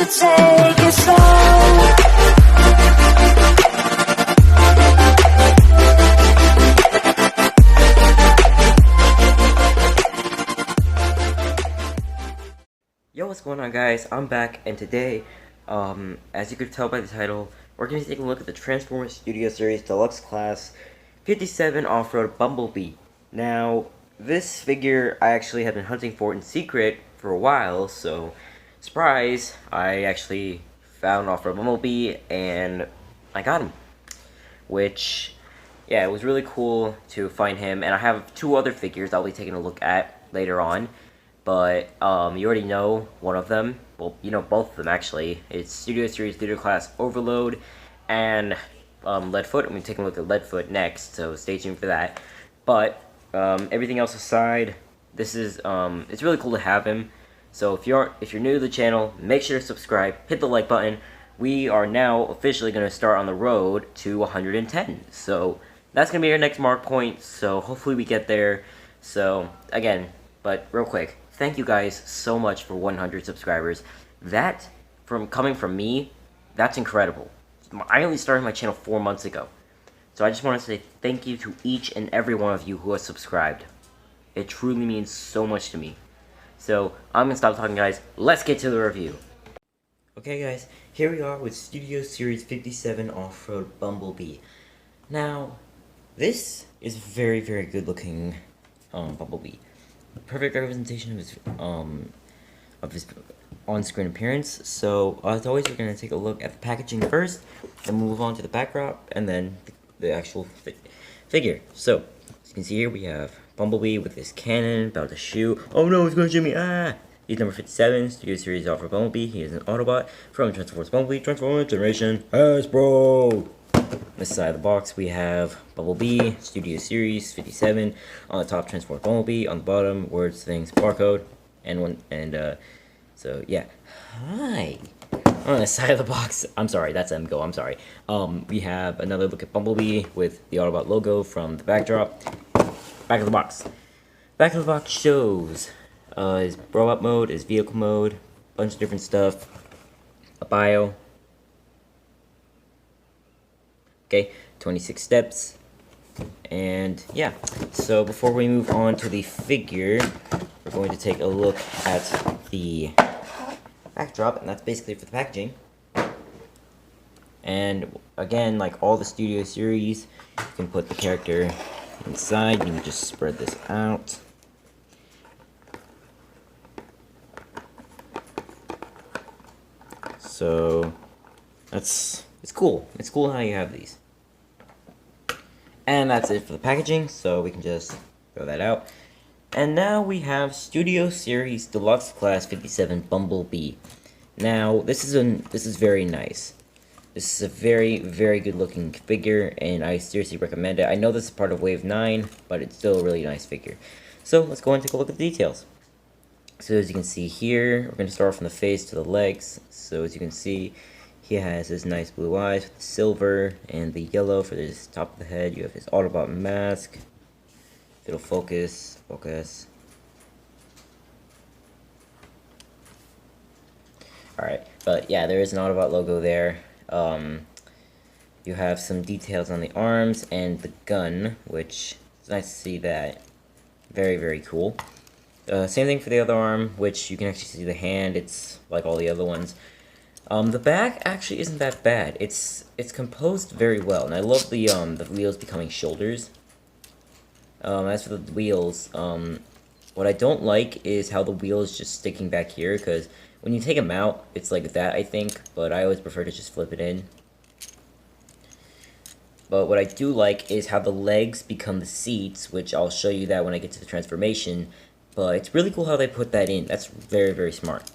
should take it slow. Yo, what's going on, guys? I'm back, and today, as you could tell by the title, we're going to take a look at the Transformers Studio Series Deluxe Class 57 Off-Road Bumblebee. Now, this figure I actually have been hunting for in secret for a while, so, surprise, I actually found Off-Road Bumblebee, and I got him. Which, yeah, it was really cool to find him, and I have two other figures I'll be taking a look at later on. But, you already know one of them. Well, you know both of them, actually. It's Studio Series Leader Class Overload and Leadfoot. I'm going to take a look at Leadfoot next, so stay tuned for that. But, everything else aside, this is, it's really cool to have him. So if you're new to the channel, make sure to subscribe, hit the like button. We are now officially going to start on the road to 110. So, that's going to be our next mark point, so hopefully we get there. So, again, but real quick, thank you guys so much for 100 subscribers. That, coming from me, that's incredible. I only started my channel 4 months ago. So I just want to say thank you to each and every one of you who has subscribed. It truly means so much to me. So, I'm going to stop talking, guys. Let's get to the review. Okay, guys, here we are with Studio Series 57 Off-Road Bumblebee. Now, this is a very, very good looking Bumblebee. Perfect representation of his on-screen appearance. So as always, we're gonna take a look at the packaging first, then move on to the backdrop, and then the actual figure. So as you can see here, we have Bumblebee with his cannon about to shoot. Oh no, he's gonna shoot me! Ah! He's number 57, Studio Series Off-Road Bumblebee. He is an Autobot from Transformers Bumblebee, Transformers Generation Hasbro. On this side of the box, we have Bumblebee, Studio Series 57. On the top, Transformers Bumblebee. On the bottom, words, things, barcode, so yeah. Hi. On the side of the box, I'm sorry, that's MGO. I'm sorry. We have another look at Bumblebee with the Autobot logo from the backdrop. Back of the box. Back of the box shows his robot mode, his vehicle mode, a bunch of different stuff, a bio. Okay, 26 steps, and yeah, so before we move on to the figure, we're going to take a look at the backdrop, and that's basically for the packaging. And again, like all the Studio Series, you can put the character inside. You can just spread this out. So it's cool. It's cool how you have these. And that's it for the packaging, so we can just throw that out. And now we have Studio Series Deluxe Class 57 Bumblebee. Now, this is very nice. This is a very, very good looking figure, and I seriously recommend it. I know this is part of Wave 9, but it's still a really nice figure. So, let's go and take a look at the details. So, as you can see here, we're going to start from the face to the legs. So, as you can see, he has his nice blue eyes with the silver and the yellow for his top of the head. You have his Autobot mask. If it'll focus. Alright, but yeah, there is an Autobot logo there. You have some details on the arms and the gun, which is nice to see that. Very, very cool. Same thing for the other arm, which you can actually see the hand. It's like all the other ones. The back actually isn't that bad. It's composed very well, and I love the wheels becoming shoulders. As for the wheels, what I don't like is how the wheel is just sticking back here, because when you take them out, it's like that, I think, but I always prefer to just flip it in. But what I do like is how the legs become the seats, which I'll show you that when I get to the transformation, but it's really cool how they put that in. That's very, very smart.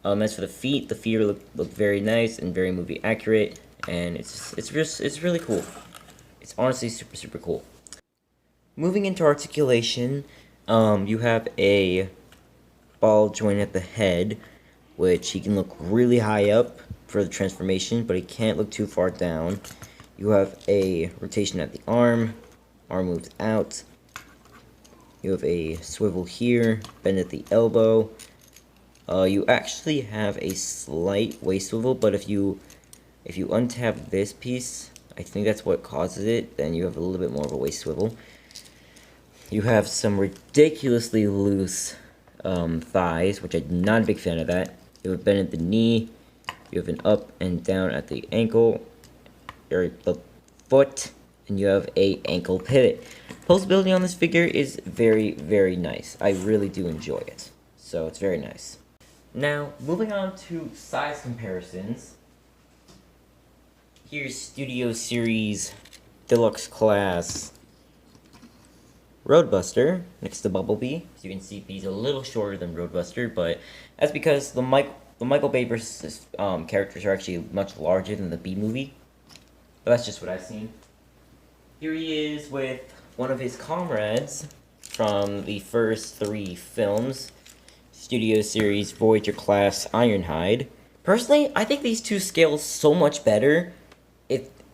As for the feet look very nice and very movie accurate, and it's really cool. It's honestly super, super cool. Moving into articulation, you have a ball joint at the head, which he can look really high up for the transformation, but he can't look too far down. You have a rotation at the arm moves out. You have a swivel here, bend at the elbow. You actually have a slight waist swivel, but if you untap this piece, I think that's what causes it, then you have a little bit more of a waist swivel. You have some ridiculously loose thighs, which I'm not a big fan of that. You have a bend at the knee, you have an up and down at the ankle, or the foot, and you have a ankle pivot. Posability on this figure is very, very nice. I really do enjoy it. So it's very nice. Now, moving on to size comparisons. Here's Studio Series Deluxe Class Roadbuster next to Bumblebee. As you can see, he's a little shorter than Roadbuster, but that's because the Michael Bay versus characters are actually much larger than the Bee movie. But that's just what I've seen. Here he is with one of his comrades from the first 3 films, Studio Series Voyager Class Ironhide. Personally, I think these two scale so much better.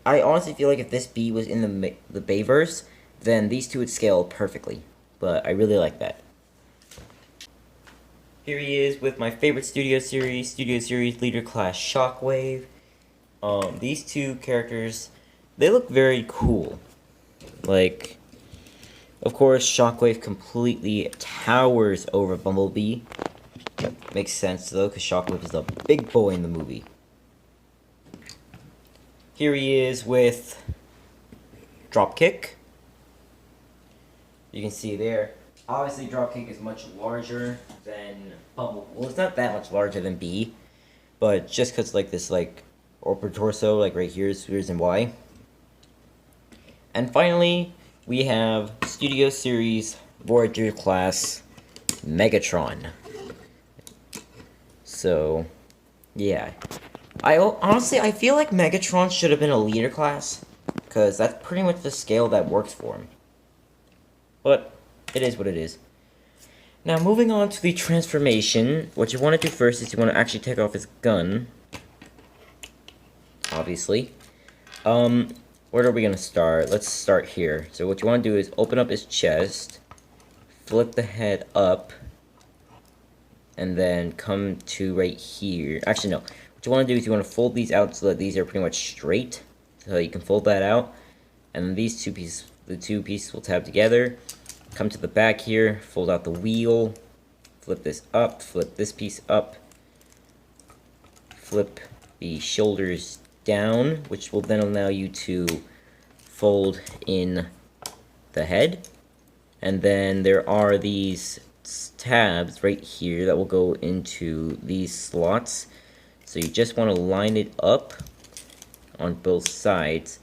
I honestly feel like if this Bee was in the Bayverse, then these two would scale perfectly. But I really like that. Here he is with my favorite Studio Series Leader Class Shockwave. These two characters, they look very cool. Like, of course, Shockwave completely towers over Bumblebee. Makes sense though, because Shockwave is the big boy in the movie. Here he is with Dropkick. You can see there. Obviously, Dropkick is much larger than Bumblebee. Well, it's not that much larger than Bee, but just because like this upper torso, like right here, is the reason why. And finally, we have Studio Series Voyager Class Megatron. So, yeah. Honestly, I feel like Megatron should have been a leader class, because that's pretty much the scale that works for him. But, it is what it is. Now, moving on to the transformation, what you want to do first is you want to actually take off his gun. Obviously. Where are we going to start? Let's start here. So what you want to do is open up his chest, flip the head up, and then come to right here. Actually, no. What you want to do is you want to fold these out so that these are pretty much straight. So you can fold that out. And then these the two pieces will tab together. Come to the back here, fold out the wheel, flip this up, flip this piece up, flip the shoulders down, which will then allow you to fold in the head. And then there are these tabs right here that will go into these slots. So you just want to line it up on both sides,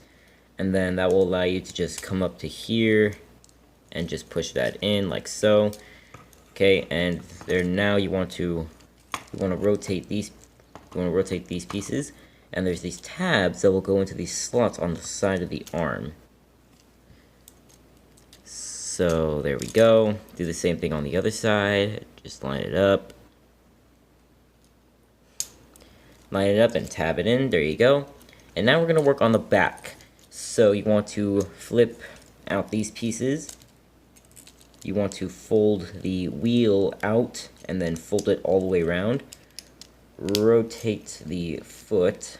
and then that will allow you to just come up to here and just push that in like so. Okay, and there now you want to rotate these pieces, and there's these tabs that will go into these slots on the side of the arm. So there we go. Do the same thing on the other side. Just line it up. Line it up and tab it in. There you go. And now we're going to work on the back. So you want to flip out these pieces. You want to fold the wheel out and then fold it all the way around. Rotate the foot.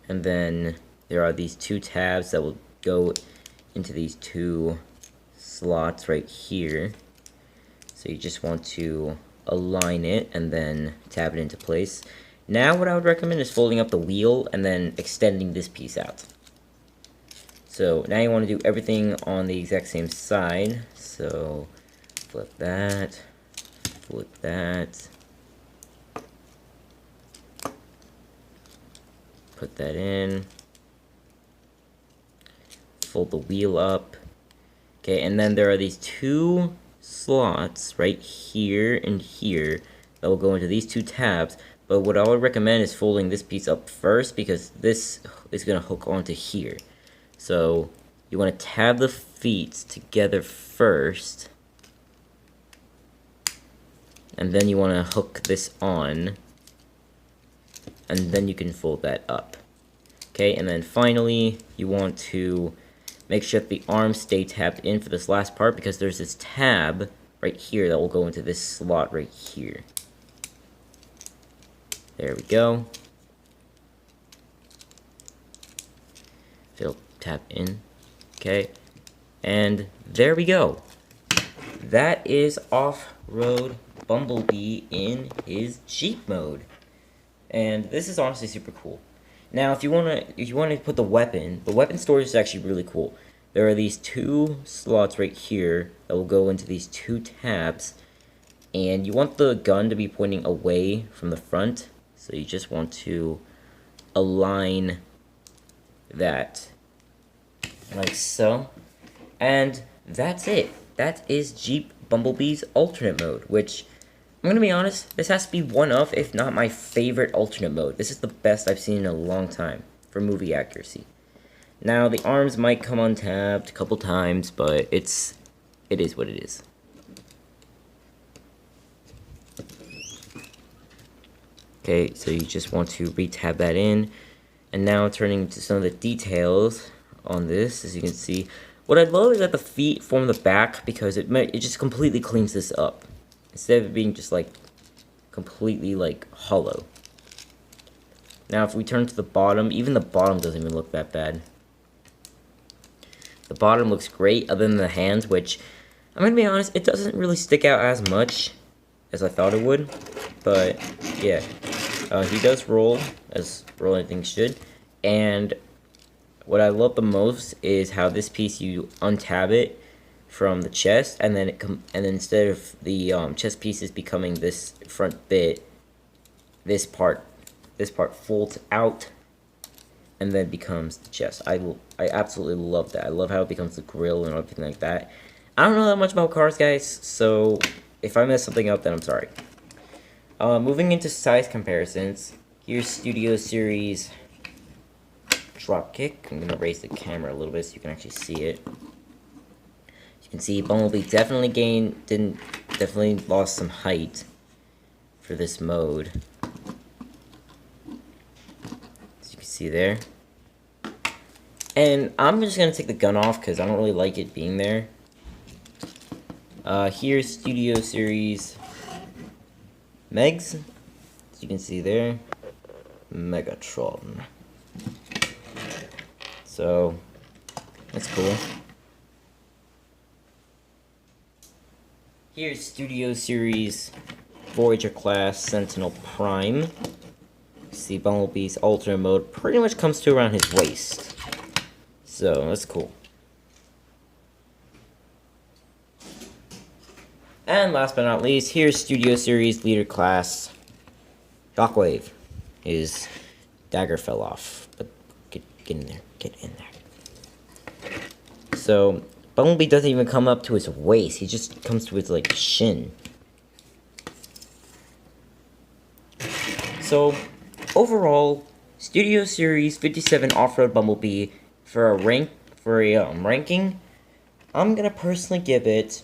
And then there are these two tabs that will go into these two slots right here. So you just want to align it and then tab it into place. Now what I would recommend is folding up the wheel and then extending this piece out. So now you want to do everything on the exact same side. So flip that, put that in, fold the wheel up. Okay, and then there are these two slots right here and here that will go into these two tabs. But what I would recommend is folding this piece up first, because this is going to hook onto here. So you want to tab the feet together first, and then you want to hook this on, and then you can fold that up. Okay, and then finally you want to make sure that the arms stay tabbed in for this last part, because there's this tab right here that will go into this slot right here. There we go. It'll tap in. Okay. And there we go. That is Off-Road Bumblebee in his Jeep mode. And this is honestly super cool. Now, if you wanna put the weapon storage is actually really cool. There are these two slots right here that will go into these two tabs, and you want the gun to be pointing away from the front, so you just want to align that like so, and that's it. That is Jeep Bumblebee's alternate mode, which, I'm gonna be honest, this has to be one of, if not my favorite alternate mode. This is the best I've seen in a long time for movie accuracy. Now, the arms might come untabbed a couple times, but it is what it is. Okay, so you just want to re-tab that in. And now turning to some of the details on this, as you can see, what I love is that the feet form the back, because it just completely cleans this up, instead of it being just like completely like hollow. Now if we turn to the bottom, even the bottom doesn't even look that bad. The bottom looks great, other than the hands, which, I'm gonna be honest, it doesn't really stick out as much as I thought it would. But yeah, he does roll, as rolling things should. And what I love the most is how this piece, you untab it from the chest, and then instead of the chest pieces becoming this front bit, this part folds out and then becomes the chest. I absolutely love that. I love how it becomes the grill and everything like that. I don't know that much about cars, guys, so if I mess something up, then I'm sorry. Moving into size comparisons, here's Studio Series Dropkick. I'm gonna raise the camera a little bit so you can actually see it. You can see Bumblebee definitely lost some height for this mode. As you can see there. And I'm just gonna take the gun off because I don't really like it being there. Here's Studio Series Megs. As you can see there. Megatron. So, that's cool. Here's Studio Series Voyager Class Sentinel Prime. See, Bumblebee's alternate mode pretty much comes to around his waist. So, that's cool. And last but not least, here's Studio Series Leader Class Shockwave. His dagger fell off, but get in there. Get in there. So, Bumblebee doesn't even come up to his waist. He just comes to his, like, shin. So, overall, Studio Series 57 Off-Road Bumblebee, for a ranking, I'm gonna personally give it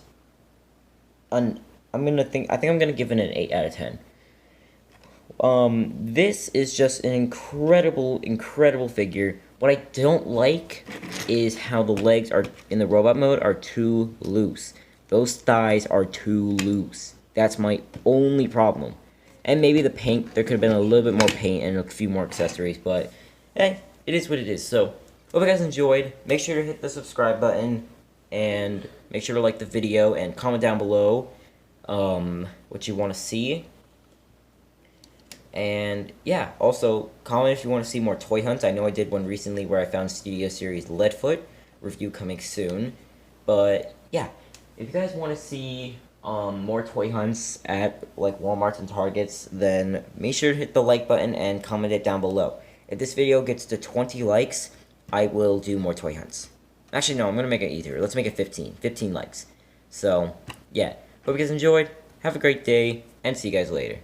I think I'm gonna give it an 8 out of 10. This is just an incredible figure. What I don't like is how the legs are in the robot mode are too loose. Those thighs are too loose. That's my only problem. And maybe the paint, there could have been a little bit more paint and a few more accessories, but hey, it is what it is. So, hope you guys enjoyed. Make sure to hit the subscribe button and make sure to like the video and comment down below what you want to see. And yeah, also comment if you want to see more toy hunts. I know I did one recently where I found Studio Series Leadfoot, review coming soon. But yeah, if you guys want to see more toy hunts at like Walmarts and Targets, then make sure to hit the like button and comment it down below. If this video gets to 20 likes, I will do more toy hunts. Actually, no, I'm gonna make it easier. Let's make it 15 likes. So yeah, hope you guys enjoyed. Have a great day, and see you guys later.